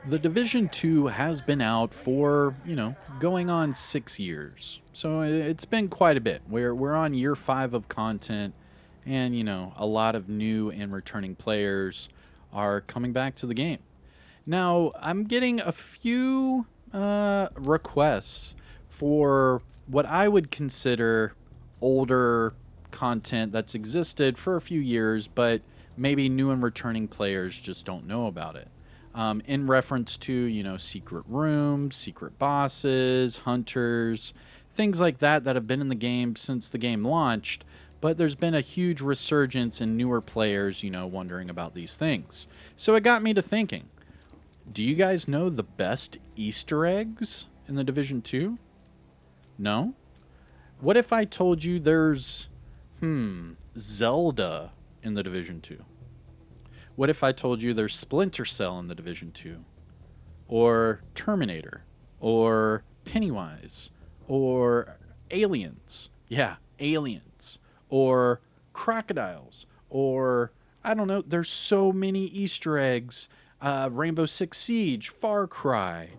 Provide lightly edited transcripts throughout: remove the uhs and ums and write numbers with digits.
The Division 2 has been out for, going on 6 years. So it's been quite a bit. We're on year 5 of content and, a lot of new and returning players are coming back to the game. Now, I'm getting a few requests for what I would consider older content that's existed for a few years, but maybe new and returning players just don't know about it. In reference to, secret rooms, secret bosses, hunters, things like that have been in the game since the game launched, but there's been a huge resurgence in newer players, wondering about these things. So it got me to thinking, do you guys know the best Easter eggs in the Division 2? No? What if I told you there's, Zelda in the Division 2? What if I told you there's Splinter Cell in the Division 2? Or Terminator? Or Pennywise? Or aliens? Yeah, aliens. Or crocodiles? Or, I don't know, there's so many Easter eggs. Rainbow Six Siege, Far Cry,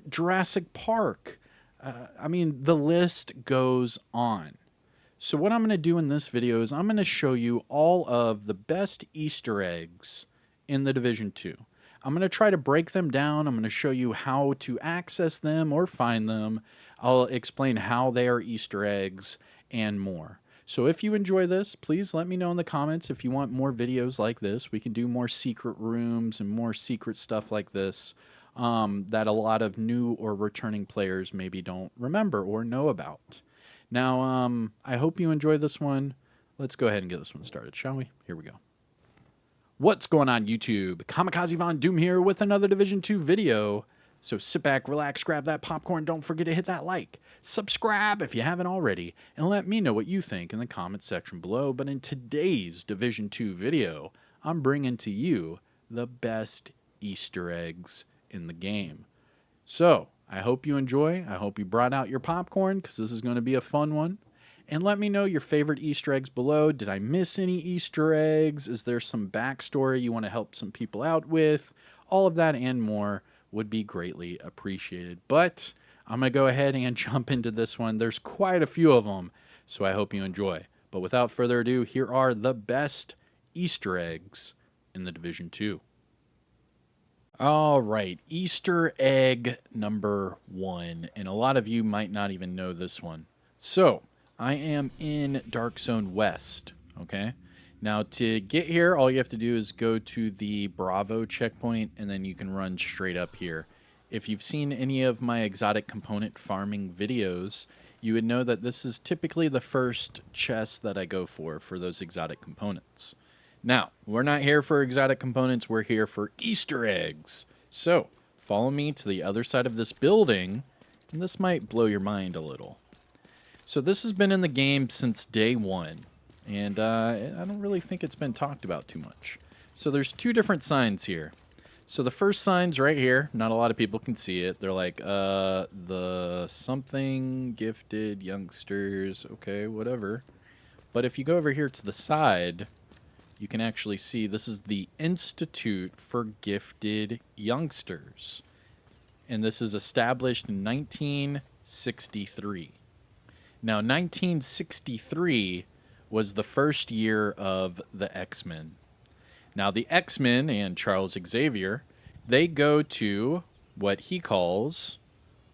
Jurassic Park. The list goes on. So what I'm going to do in this video is I'm going to show you all of the best Easter eggs in the Division 2. I'm going to try to break them down. I'm going to show you how to access them or find them. I'll explain how they are Easter eggs and more. So if you enjoy this, please let me know in the comments if you want more videos like this. We can do more secret rooms and more secret stuff like this that a lot of new or returning players maybe don't remember or know about. Now, I hope you enjoy this one. Let's go ahead and get this one started, shall we? Here we go. What's going on, YouTube? Kamikazevondoom here with another Division 2 video. So sit back, relax, grab that popcorn. Don't forget to hit that like. Subscribe if you haven't already. And let me know what you think in the comment section below. But in today's Division 2 video, I'm bringing to you the best Easter eggs in the game. So, I hope you enjoy. I hope you brought out your popcorn because this is going to be a fun one. And let me know your favorite Easter eggs below. Did I miss any Easter eggs? Is there some backstory you want to help some people out with? All of that and more would be greatly appreciated. But I'm going to go ahead and jump into this one. There's quite a few of them, so I hope you enjoy. But without further ado, here are the best Easter eggs in the Division 2. All right, Easter egg number 1, and a lot of you might not even know this one. So, I am in Dark Zone West, okay? Now, to get here, all you have to do is go to the Bravo checkpoint, and then you can run straight up here. If you've seen any of my exotic component farming videos, you would know that this is typically the first chest that I go for those exotic components. Now, we're not here for exotic components, we're here for Easter eggs. So, follow me to the other side of this building, and this might blow your mind a little. So this has been in the game since day 1, and I don't really think it's been talked about too much. So there's 2 different signs here. So the first sign's right here. Not a lot of people can see it. They're like, the something gifted youngsters, okay, whatever. But if you go over here to the side, you can actually see this is the Institute for Gifted Youngsters. And this is established in 1963. Now, 1963 was the first year of the X-Men. Now, the X-Men and Charles Xavier, they go to what he calls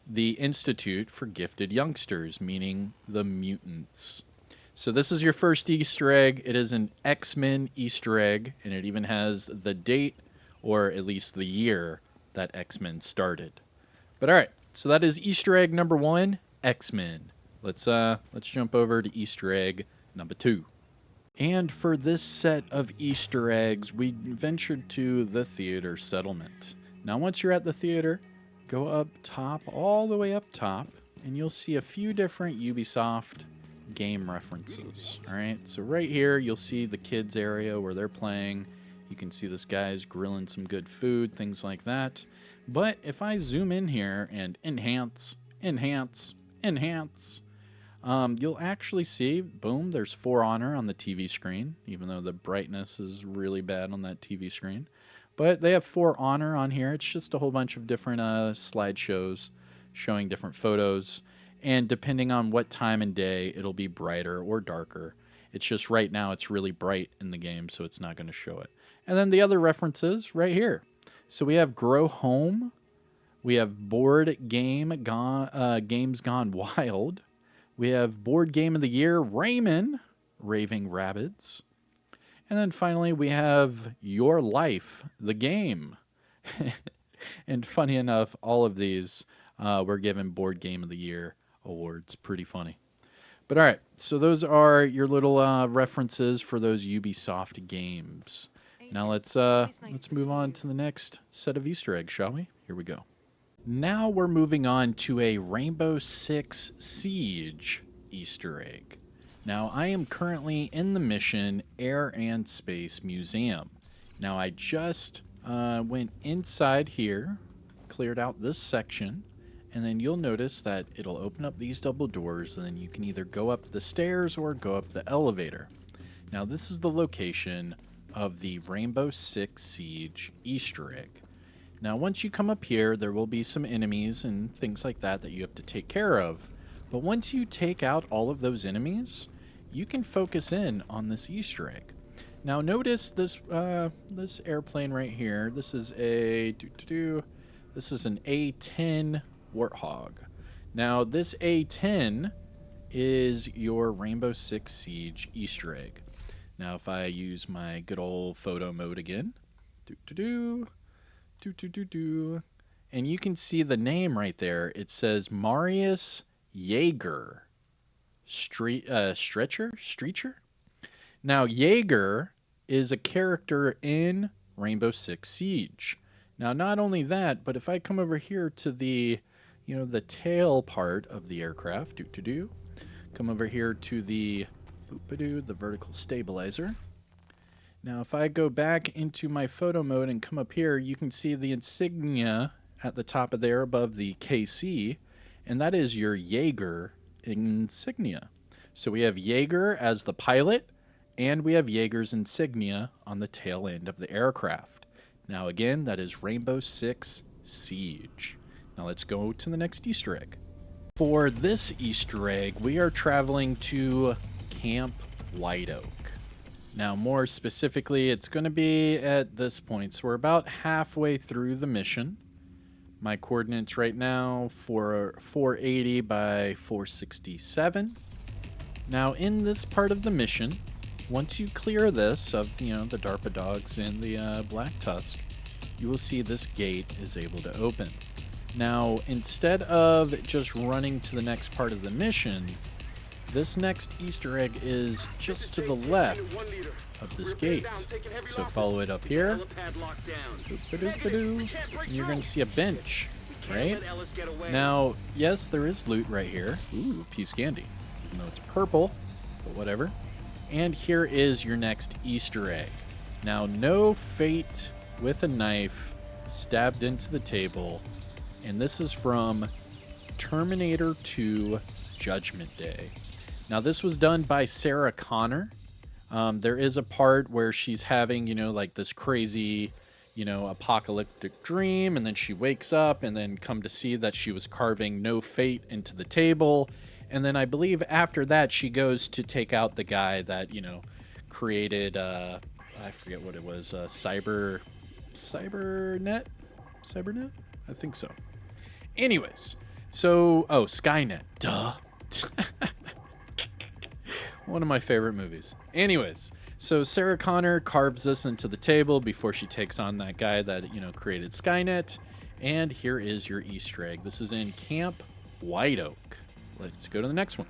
the Institute for Gifted Youngsters, meaning the mutants. So this is your first Easter egg. It is an X-Men Easter egg, and it even has the date, or at least the year, that X-Men started. But all right, so that is Easter egg number 1, X-Men. Let's jump over to Easter egg number 2. And for this set of Easter eggs, we ventured to the theater settlement. Now, once you're at the theater, go up top, all the way up top, and you'll see a few different Ubisoft game references. All right, so right here, you'll see the kids area where they're playing. You can see this guy's grilling some good food, things like that. But if I zoom in here and enhance, you'll actually see, boom, there's For Honor on the TV screen, even though the brightness is really bad on that TV screen. But they have For Honor on here. It's just a whole bunch of different slideshows showing different photos. And depending on what time and day, it'll be brighter or darker. It's just right now it's really bright in the game, so it's not going to show it. And then the other references right here. So we have Grow Home. We have Games Gone Wild. We have Board Game of the Year, Rayman, Raving Rabbids. And then finally, we have Your Life, the game. And funny enough, all of these were given Board Game of the Year awards. Pretty funny. But all right, so those are your little references for those Ubisoft games. Now let's move on to the next set of Easter eggs, shall we? Here we go. Now we're moving on to a Rainbow Six Siege Easter egg. Now, I am currently in the mission Air and Space Museum. Now, I just went inside here, cleared out this section, and then you'll notice that it'll open up these double doors, and then you can either go up the stairs or go up the elevator. Now, this is the location of the Rainbow Six Siege Easter egg. Now, once you come up here, there will be some enemies and things like that that you have to take care of. But once you take out all of those enemies, you can focus in on this Easter egg. Now notice this this airplane right here. This is a this is an A-10 Warthog. Now this A-10 is your Rainbow Six Siege Easter egg. Now if I use my good old photo mode again, and you can see the name right there. It says Marius Jaeger. Streecher? Now, Jaeger is a character in Rainbow Six Siege. Now, not only that, but if I come over here to the, the tail part of the aircraft, come over here to the vertical stabilizer. Now, if I go back into my photo mode and come up here, you can see the insignia at the top of there above the KC, and that is your Jaeger insignia. So we have Jaeger as the pilot, and we have Jaeger's insignia on the tail end of the aircraft. Now again, that is Rainbow Six Siege. Now let's go to the next Easter egg. For this Easter egg, we are traveling to Camp White Oak. Now more specifically, it's going to be at this point. So we're about halfway through the mission. My coordinates right now for 480 by 467. Now in this part of the mission, once you clear this of the DARPA dogs and the Black Tusk, you will see this gate is able to open. Now instead of just running to the next part of the mission, this next Easter egg is just to the left of this gate. So follow it up here. And you're going to see a bench, right? Now, yes, there is loot right here. Ooh, Peace Candy. Even though it's purple, but whatever. And here is your next Easter egg. Now, no fate with a knife stabbed into the table. And this is from Terminator 2 Judgment Day. Now, this was done by Sarah Connor. There is a part where she's having, like this crazy, apocalyptic dream, and then she wakes up and then come to see that she was carving no fate into the table. And then I believe after that, she goes to take out the guy that, created, I forget what it was, Cybernet? I think so. Anyways, so, Skynet, duh. One of my favorite movies. Anyways, so Sarah Connor carves this into the table before she takes on that guy that, created Skynet. And here is your Easter egg. This is in Camp White Oak. Let's go to the next one.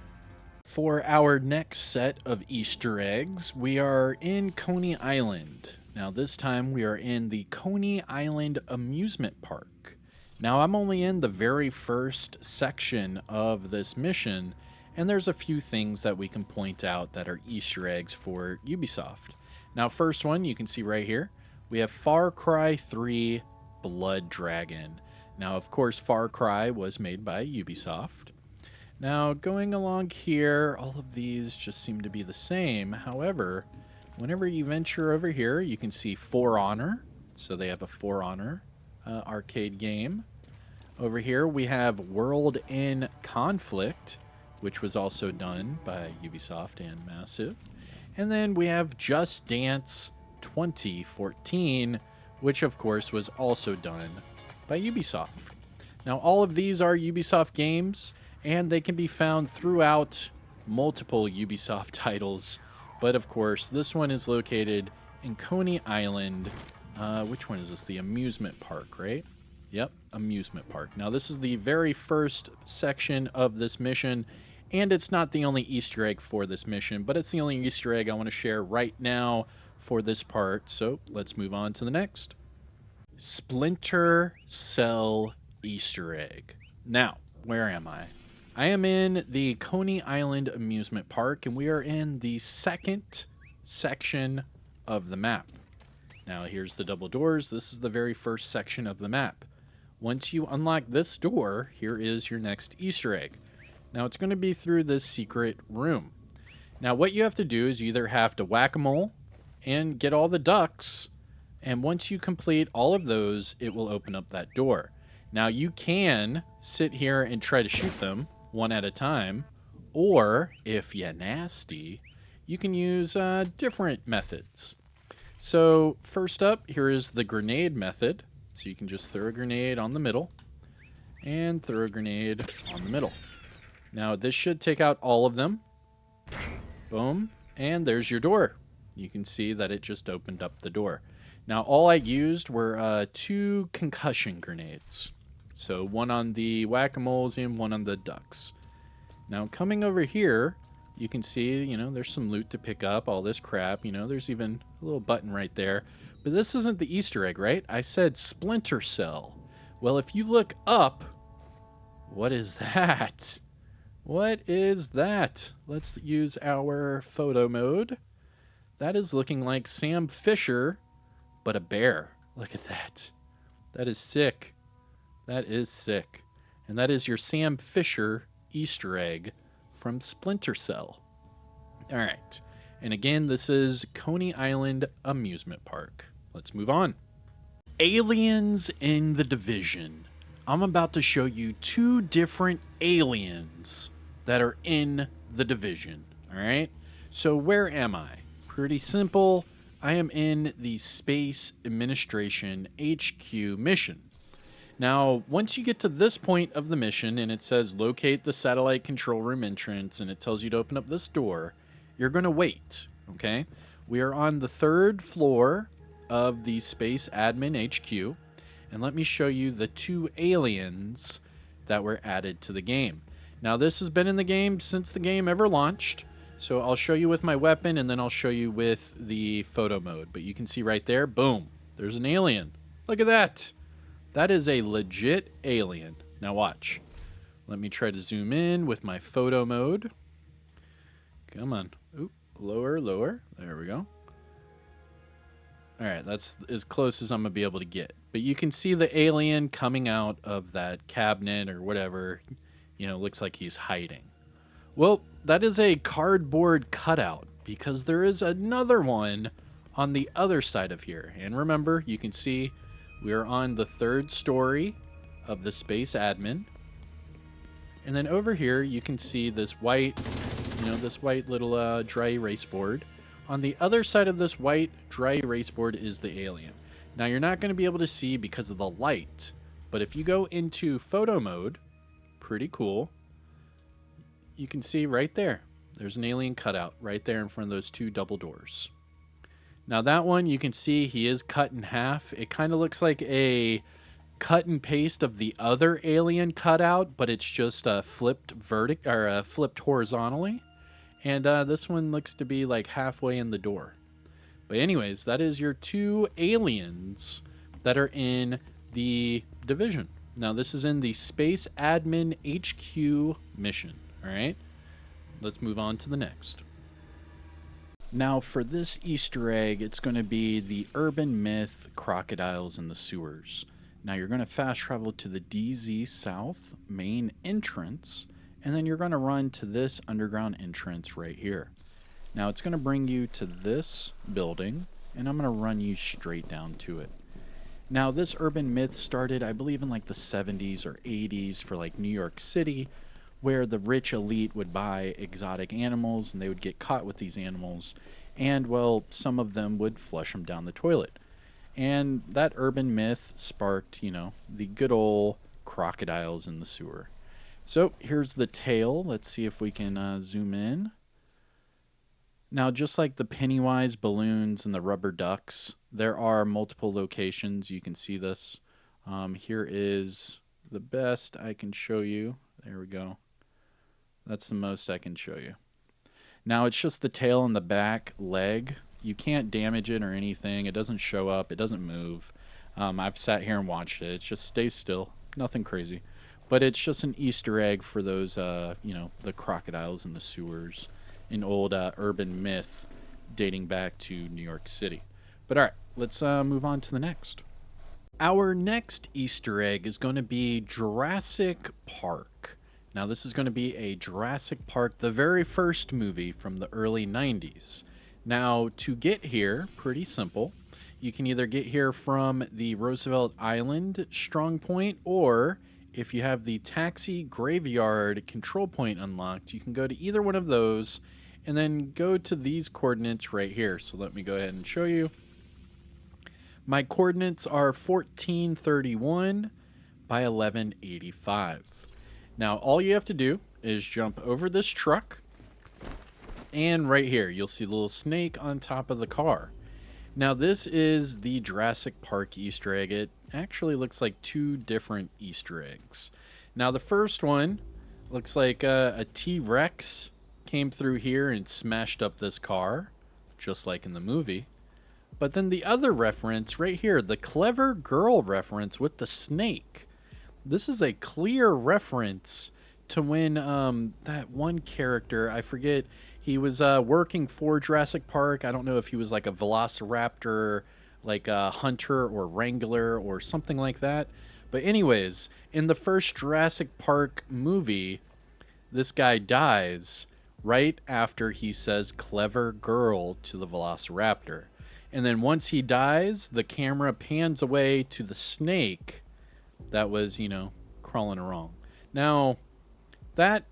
For our next set of Easter eggs, we are in Coney Island. Now this time we are in the Coney Island Amusement Park. Now I'm only in the very first section of this mission, and there's a few things that we can point out that are Easter eggs for Ubisoft. Now, first one, you can see right here, we have Far Cry 3 Blood Dragon. Now, of course, Far Cry was made by Ubisoft. Now, going along here, all of these just seem to be the same. However, whenever you venture over here, you can see For Honor. So they have a For Honor arcade game. Over here we have World in Conflict, which was also done by Ubisoft and Massive. And then we have Just Dance 2014, which of course was also done by Ubisoft. Now all of these are Ubisoft games, and they can be found throughout multiple Ubisoft titles. But of course, this one is located in Coney Island. Which one is this? The amusement park, right? Yep, amusement park. Now this is the very first section of this mission, and it's not the only Easter egg for this mission, but it's the only Easter egg I want to share right now for this part. So let's move on to the next. Splinter Cell Easter egg. Now, where am I? I am in the Coney Island amusement park, and we are in the second section of the map. Now here's the double doors. This is the very first section of the map. Once you unlock this door, here is your next Easter egg. Now it's going to be through this secret room. Now what you have to do is you either have to whack-a-mole and get all the ducks, and once you complete all of those, it will open up that door. Now you can sit here and try to shoot them one at a time, or if you're nasty, you can use different methods. So first up, here is the grenade method. So you can just throw a grenade on the middle and throw a grenade on the middle. Now this should take out all of them. Boom. And there's your door. You can see that it just opened up the door. Now all I used were 2 concussion grenades. So one on the whack-a-moles and one on the ducks. Now coming over here, you can see, there's some loot to pick up, all this crap. There's even a little button right there. But this isn't the Easter egg, right? I said Splinter Cell. Well, if you look up, what is that? What is that? Let's use our photo mode. That is looking like Sam Fisher, but a bear. Look at that. That is sick. That is sick. And that is your Sam Fisher Easter egg from Splinter Cell. All right. And again, this is Coney Island Amusement Park. Let's move on. Aliens in the Division. I'm about to show you 2 different aliens that are in the Division. All right. So where am I? Pretty simple. I am in the Space Administration HQ mission. Now, once you get to this point of the mission and it says locate the satellite control room entrance and it tells you to open up this door, you're going to wait, okay? We are on the 3rd floor of the Space Admin HQ, and let me show you the 2 aliens that were added to the game. Now, this has been in the game since the game ever launched, so I'll show you with my weapon and then I'll show you with the photo mode. But you can see right there, boom, there's an alien. Look at that. That is a legit alien. Now watch. Let me try to zoom in with my photo mode. Come on. Oop, lower, lower. There we go. All right, that's as close as I'm going to be able to get. But you can see the alien coming out of that cabinet or whatever. Looks like he's hiding. Well, that is a cardboard cutout because there is another one on the other side of here. And remember, you can see we are on the 3rd story of the Space Admin. And then over here, you can see this white, this white little dry erase board. On the other side of this white dry erase board is the alien. Now, you're not going to be able to see because of the light. But if you go into photo mode, pretty cool, you can see right there. There's an alien cutout right there in front of those 2 double doors. Now that one, you can see he is cut in half. It kind of looks like a cut and paste of the other alien cutout, but it's just flipped flipped horizontally. And this one looks to be like halfway in the door. But anyways, that is your 2 aliens that are in the Division. Now this is in the Space Admin HQ mission. All right, let's move on to the next. Now for this Easter egg, it's going to be the urban myth crocodiles in the sewers. Now you're going to fast travel to the DZ South main entrance, and then you're going to run to this underground entrance right here. Now it's going to bring you to this building, and I'm going to run you straight down to it. Now, this urban myth started, I believe, in like the 70s or 80s for like New York City, where the rich elite would buy exotic animals and they would get caught with these animals. And, well, some of them would flush them down the toilet. And that urban myth sparked, the good old crocodiles in the sewer. So here's the tail. Let's see if we can zoom in. Now, just like the Pennywise balloons and the rubber ducks, there are multiple locations. You can see this. Here is the best I can show you. There we go. That's the most I can show you. Now, it's just the tail and the back leg. You can't damage it or anything. It doesn't show up. It doesn't move. I've sat here and watched it. It just stays still. Nothing crazy. But it's just an Easter egg for those, the crocodiles in the sewers. An old urban myth dating back to New York City. But all right, let's move on to the next. Our next Easter egg is going to be Jurassic Park. Now, this is going to be a Jurassic Park, the very first movie from the early 90s. Now, to get here, pretty simple. You can either get here from the Roosevelt Island strong point, or if you have the taxi graveyard control point unlocked, you can go to either one of those and then go to these coordinates right here. So let me go ahead and show you. My coordinates are 1431 by 1185. Now, all you have to do is jump over this truck, and right here, you'll see the little snake on top of the car. Now, this is the Jurassic Park Easter egg. It actually looks like two different Easter eggs. Now, the first one looks like a T-Rex came through here and smashed up this car, just like in the movie. But then the other reference right here, the clever girl reference with the snake. This is a clear reference to when that one character, I forget, he was working for Jurassic Park. I don't know if he was like a velociraptor, like a hunter or wrangler or something like that. But anyways, in the first Jurassic Park movie, this guy dies right after he says clever girl to the velociraptor. And then once he dies, the camera pans away to the snake that was, crawling along. Now, that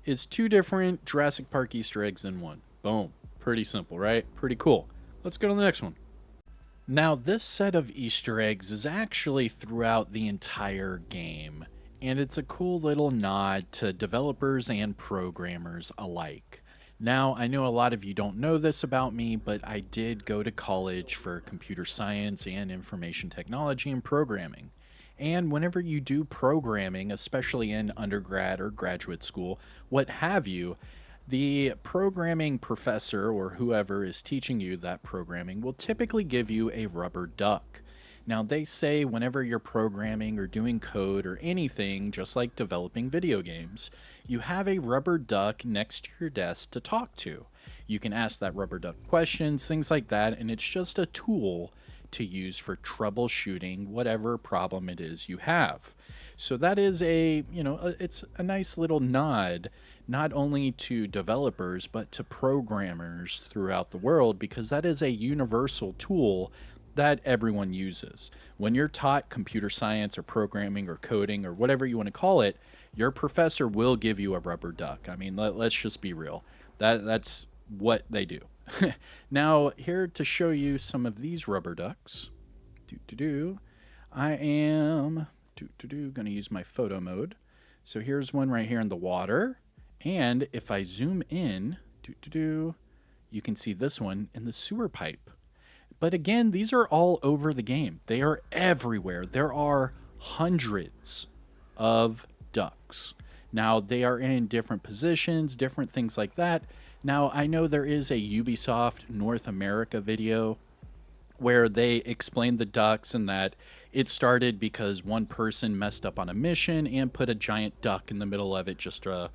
is two different Jurassic Park Easter eggs in one. Boom. Pretty simple, right? Pretty cool. Let's go to the next one. Now, this set of Easter eggs is actually throughout the entire game, and it's a cool little nod to developers and programmers alike. Now, I know a lot of you don't know this about me, but I did go to college for computer science and information technology and programming. And whenever you do programming, especially in undergrad or graduate school, what have you, the programming professor or whoever is teaching you that programming will typically give you a rubber duck. Now, they say whenever you're programming or doing code or anything, just like developing video games, you have a rubber duck next to your desk to talk to. You can ask that rubber duck questions, things like that, and it's just a tool to use for troubleshooting whatever problem it is you have. So that is it's a nice little nod, not only to developers, but to programmers throughout the world, because that is a universal tool that everyone uses. When you're taught computer science or programming or coding or whatever you want to call it, your professor will give you a rubber duck. I mean, let's just be real. That's what they do. Now, here to show you some of these rubber ducks. I am going to use my photo mode. So here's one right here in the water. And if I zoom in, you can see this one in the sewer pipe. But again, these are all over the game. They are everywhere. There are hundreds of ducks. Now, they are in different positions, different things like that. Now, I know there is a Ubisoft North America video where they explain the ducks and that it started because one person messed up on a mission and put a giant duck in the middle of it just to,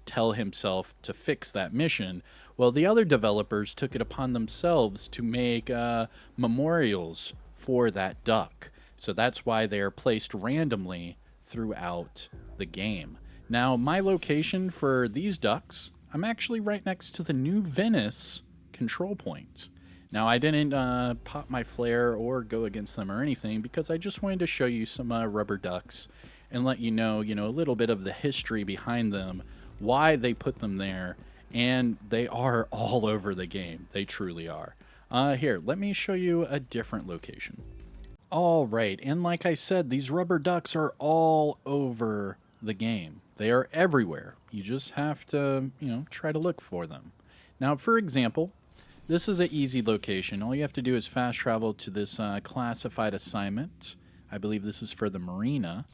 tell himself to fix that mission. Well, the other developers took it upon themselves to make memorials for that duck. So that's why they are placed randomly throughout the game. Now, my location for these ducks, I'm actually right next to the New Venice control point. Now, I didn't pop my flare or go against them or anything because I just wanted to show you some rubber ducks and let you know, a little bit of the history behind them, why they put them there, and they are all over the game. They truly are. Here, let me show you a different location. All right, and like I said, these rubber ducks are all over the game. They are everywhere. You just have to, try to look for them. Now, for example, this is an easy location. All you have to do is fast travel to this classified assignment. I believe this is for the marina.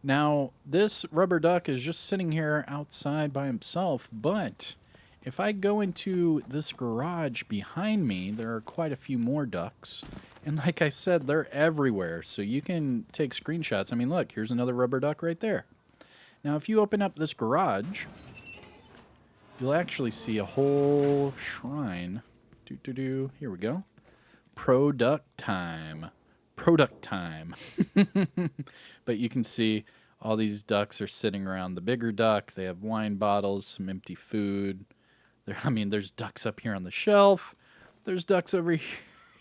Now, this rubber duck is just sitting here outside by himself, but if I go into this garage behind me, there are quite a few more ducks. And like I said, they're everywhere, so you can take screenshots. I mean, look, here's another rubber duck right there. Now, if you open up this garage, you'll actually see a whole shrine. Here we go. Product time. Product time. But you can see all these ducks are sitting around the bigger duck. They have wine bottles, some empty food. There's ducks up here on the shelf. There's ducks over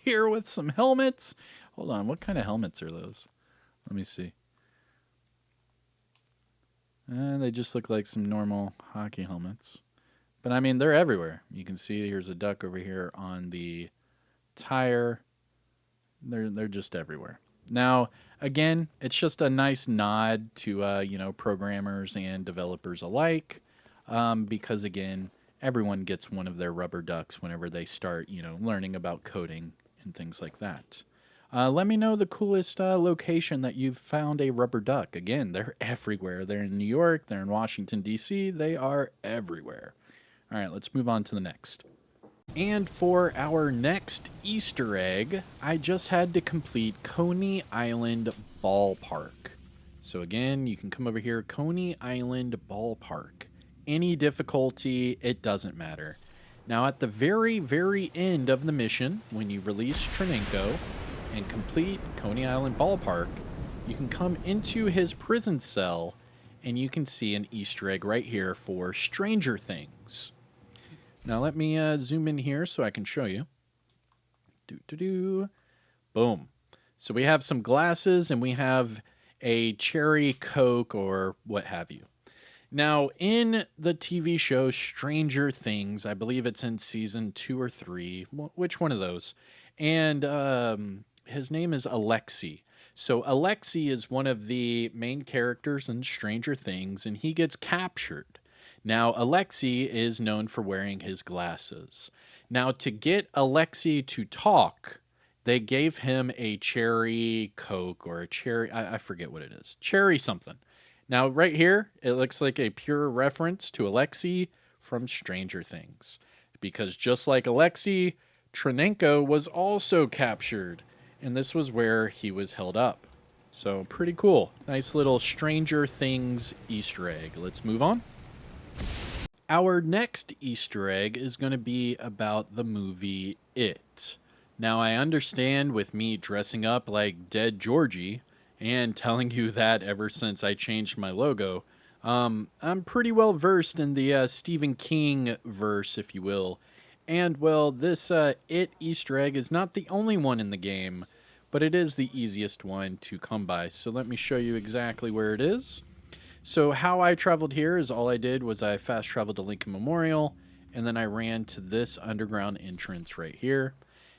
here with some helmets. Hold on, what kind of helmets are those? Let me see. They just look like some normal hockey helmets. But they're everywhere. You can see here's a duck over here on the tire. They're just everywhere. Now, again, it's just a nice nod to programmers and developers alike, because again, everyone gets one of their rubber ducks whenever they start learning about coding and things like that. Let me know the coolest location that you've found a rubber duck. Again, they're everywhere. They're in New York. They're in Washington, D.C. They are everywhere. All right, let's move on to the next. And for our next Easter egg, I just had to complete Coney Island Ballpark. So again, you can come over here, Coney Island Ballpark. Any difficulty, it doesn't matter. Now at the very, very end of the mission, when you release Trinenko and complete Coney Island Ballpark, you can come into his prison cell and you can see an Easter egg right here for Stranger Things. Now let me zoom in here so I can show you. Boom. So we have some glasses and we have a cherry Coke or what have you. Now in the TV show Stranger Things, I believe it's in season 2 or 3, which one of those? And his name is Alexei. So Alexei is one of the main characters in Stranger Things and he gets captured. Now, Alexei is known for wearing his glasses. Now, to get Alexei to talk, they gave him a cherry Coke or a cherry, I forget what it is, cherry something. Now, right here, it looks like a pure reference to Alexei from Stranger Things. Because just like Alexei, Trinenko was also captured, and this was where he was held up. So, pretty cool. Nice little Stranger Things Easter egg. Let's move on. Our next Easter egg is going to be about the movie It. Now, I understand with me dressing up like Dead Georgie and telling you that ever since I changed my logo, I'm pretty well versed in the Stephen King verse, if you will. And, well, this It Easter egg is not the only one in the game, but it is the easiest one to come by. So let me show you exactly where it is. So how I traveled here is all I did was I fast traveled to Lincoln Memorial, and then I ran to this underground entrance right here.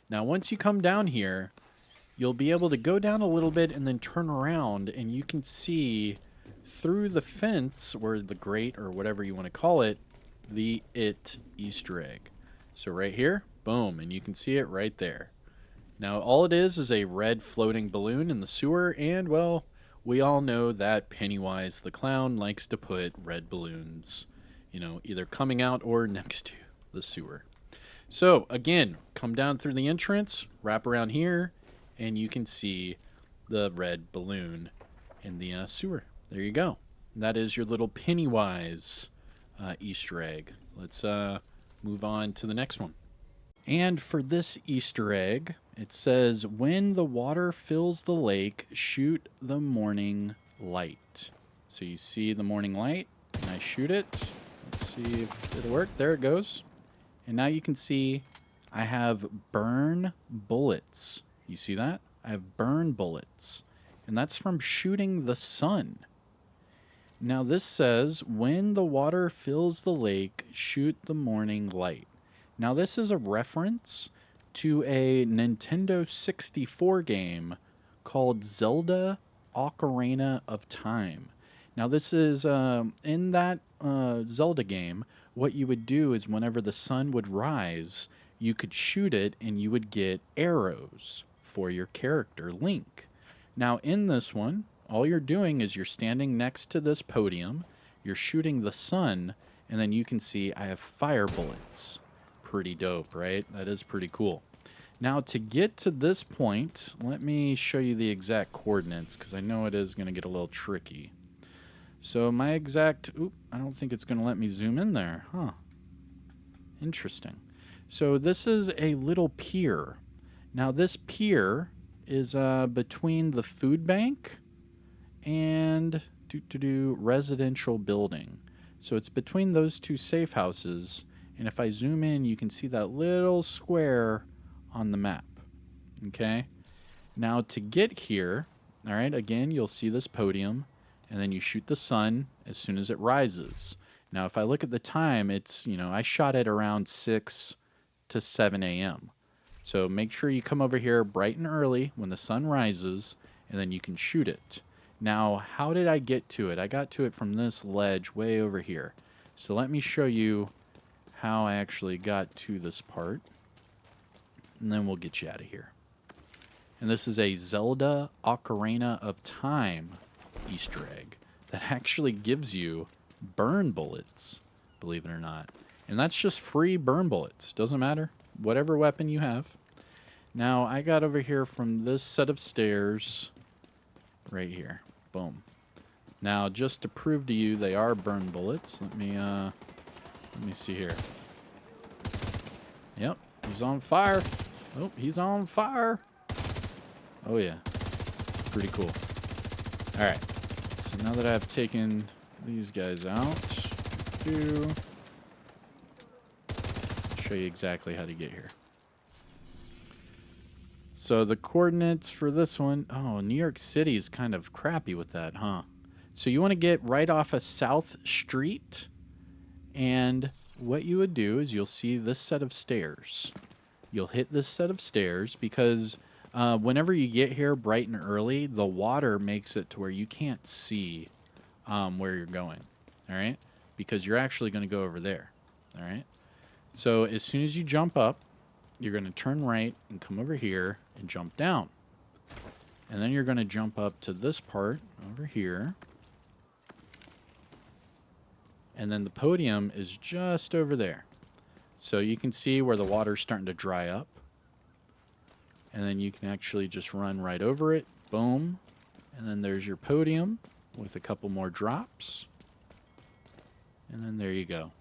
Now, once you come down here, you'll be able to go down a little bit and then turn around, and you can see through the fence, or the grate, or whatever you want to call it, the It Easter egg. So right here, boom, and you can see it right there. Now, all it is a red floating balloon in the sewer, and, well, we all know that Pennywise the clown likes to put red balloons, either coming out or next to the sewer. So, again, come down through the entrance, wrap around here, and you can see the red balloon in the sewer. There you go. That is your little Pennywise Easter egg. Let's move on to the next one. And for this Easter egg, it says, when the water fills the lake, shoot the morning light. So you see the morning light, and I shoot it. Let's see if it'll work. There it goes. And now you can see I have burn bullets. You see that? I have burn bullets. And that's from shooting the sun. Now this says, when the water fills the lake, shoot the morning light. Now this is a reference to a Nintendo 64 game called Zelda Ocarina of Time. Now this is, in that Zelda game, what you would do is whenever the sun would rise, you could shoot it and you would get arrows for your character, Link. Now in this one, all you're doing is you're standing next to this podium, you're shooting the sun, and then you can see I have fire bullets. Pretty dope, right? That is pretty cool. Now to get to this point, let me show you the exact coordinates because I know it is going to get a little tricky. So my exact, I don't think it's going to let me zoom in there, huh? Interesting. So this is a little pier. Now this pier is between the food bank and residential building. So it's between those two safe houses, and if I zoom in, you can see that little square on the map. Okay? Now to get here, all right, again, you'll see this podium, and then you shoot the sun as soon as it rises. Now if I look at the time, it's, I shot it around 6 to 7 a.m. So make sure you come over here bright and early when the sun rises, and then you can shoot it. Now, how did I get to it? I got to it from this ledge way over here. So let me show you how I actually got to this part, and then we'll get you out of here. And this is a Zelda Ocarina of Time Easter egg that actually gives you burn bullets, believe it or not. And that's just free burn bullets. Doesn't matter. Whatever weapon you have. Now, I got over here from this set of stairs right here. Boom. Now, just to prove to you they are burn bullets, let me see here. Yep, he's on fire. Oh, he's on fire. Oh, yeah. Pretty cool. All right. So now that I've taken these guys out, show you exactly how to get here. So the coordinates for this one, New York City is kind of crappy with that, huh? So you want to get right off of South Street, and what you would do is you'll see this set of stairs. You'll hit this set of stairs because whenever you get here bright and early, the water makes it to where you can't see where you're going, all right? Because you're actually going to go over there, all right? So as soon as you jump up, you're going to turn right and come over here and jump down. And then you're going to jump up to this part over here. And then the podium is just over there. So you can see where the water's starting to dry up. And then you can actually just run right over it. Boom. And then there's your podium with a couple more drops. And then there you go.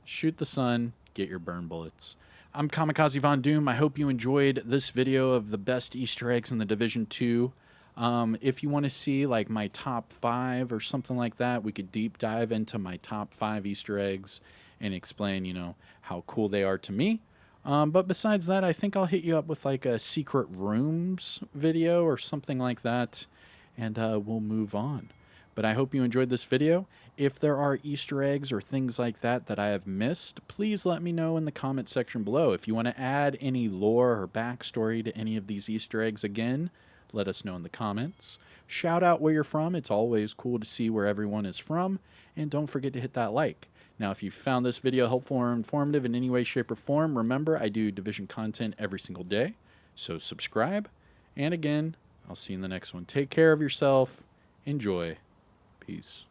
Shoot the sun, get your burn bullets. I'm Kamikazevondoom. I hope you enjoyed this video of the best Easter eggs in the Division 2. If you want to see like my top 5 or something like that, we could deep dive into my top 5 Easter eggs and explain, how cool they are to me. But besides that, I think I'll hit you up with like a secret rooms video or something like that, and we'll move on. But I hope you enjoyed this video. If there are Easter eggs or things like that that I have missed, please let me know in the comment section below. If you want to add any lore or backstory to any of these Easter eggs again, let us know in the comments. Shout out where you're from. It's always cool to see where everyone is from. And don't forget to hit that like. Now, if you found this video helpful or informative in any way, shape, or form, remember I do Division content every single day. So subscribe. And again, I'll see you in the next one. Take care of yourself. Enjoy. Peace.